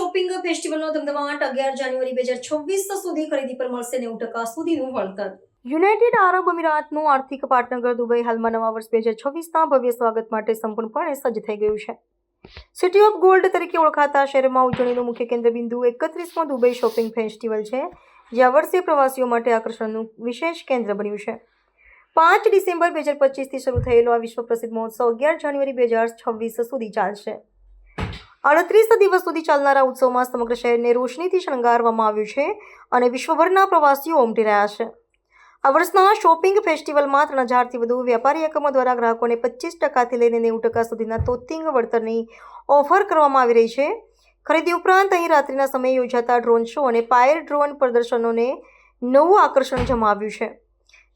Shopping ફેસ્ટિવલનો ધમધમાટ 11 જાન્યુઆરી 2026 સુધી ખરીદી પર મળશે 90% સુધીનું વળતર. યુનાઇટેડ આરબ અમીરાતનું આર્થિક પાટનગર દુબઈ હાલમાં નવા વર્ષ 2026ના ભવ્ય સ્વાગત માટે સંપૂર્ણપણે સજ્જ થઈ ગયું છે. સિટી ઓફ ગોલ્ડ તરીકે ઓળખાતા શહેરમાં ઉજવણીનું મુખ્ય કેન્દ્રબિંદુ 31મો દુબઈ શોપિંગ ફેસ્ટિવલ છે, જે આ વર્ષે પ્રવાસીઓ માટે આકર્ષણનું વિશેષ કેન્દ્ર બન્યું છે. 5 ડિસેમ્બર 2025થી શરૂ થયેલો આ વિશ્વ પ્રસિદ્ધ મહોત્સવ 11 જાન્યુઆરી 2026 સુધી ચાલશે. 38 દિવસ સુધી ચાલનારા ઉત્સવમાં સમગ્ર શહેરને રોશનીથી શણગારવામાં આવ્યું છે અને વિશ્વભરના પ્રવાસીઓ ઉમટી રહ્યા છે. આ વર્ષના શોપિંગ ફેસ્ટિવલમાં 3000થી વધુ વ્યાપારી એકમો દ્વારા ગ્રાહકોને 25%થી લઈને 90% સુધીના તોતિંગ વળતરની ઓફર કરવામાં આવી રહી છે. ખરીદી ઉપરાંત અહીં રાત્રિના સમયે યોજાતા ડ્રોન શો અને પાયર ડ્રોન પ્રદર્શનોને નવું આકર્ષણ જમાવ્યું છે,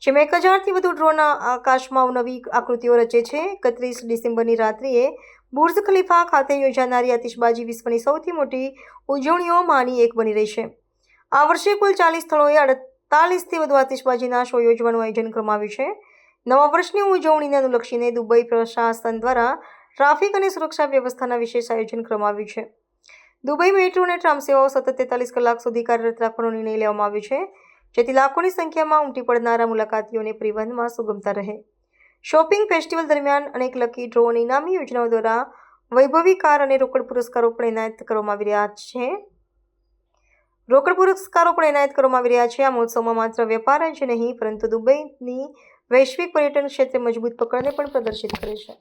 જેમાં 1000થી વધુ ડ્રોન આકાશમાં નવી આકૃતિઓ રચે છે. 31 ડિસેમ્બરની રાત્રિએ બુર્જ ખલીફા ખાતે યોજાનારી આતિશબાજી વિશ્વની સૌથી મોટી ઉજવણીઓમાંની એક બની રહી છે. આ વર્ષે કુલ 40 સ્થળોએ 48થી વધુ આતિશબાજીના શો યોજવાનું આયોજન કરવામાં આવ્યું છે. નવા વર્ષની ઉજવણીને અનુલક્ષીને દુબઈ પ્રશાસન દ્વારા ટ્રાફિક અને સુરક્ષા વ્યવસ્થાના વિશેષ આયોજન કરવામાં આવ્યું છે. દુબઈ મેટ્રો અને ટ્રામ સેવાઓ સતત 43 કલાક સુધી કાર્યરત રાખવાનો નિર્ણય લેવામાં આવ્યો છે, જેથી લાખોની સંખ્યામાં ઉમટી પડનારા મુલાકાતીઓને પરિવહનમાં સુગમતા રહે. શોપિંગ ફેસ્ટિવલ દરમિયાન અનેક લકી ડ્રો અને ઇનામી યોજનાઓ દ્વારા વૈભવી કાર અને રોકડ પુરસ્કારો પણ એનાયત કરવામાં આવી રહ્યા છે. આ મહોત્સવમાં માત્ર વેપાર જ નહીં, પરંતુ દુબઈની વૈશ્વિક પર્યટન ક્ષેત્રે મજબૂત પકડને પણ પ્રદર્શિત કરે છે.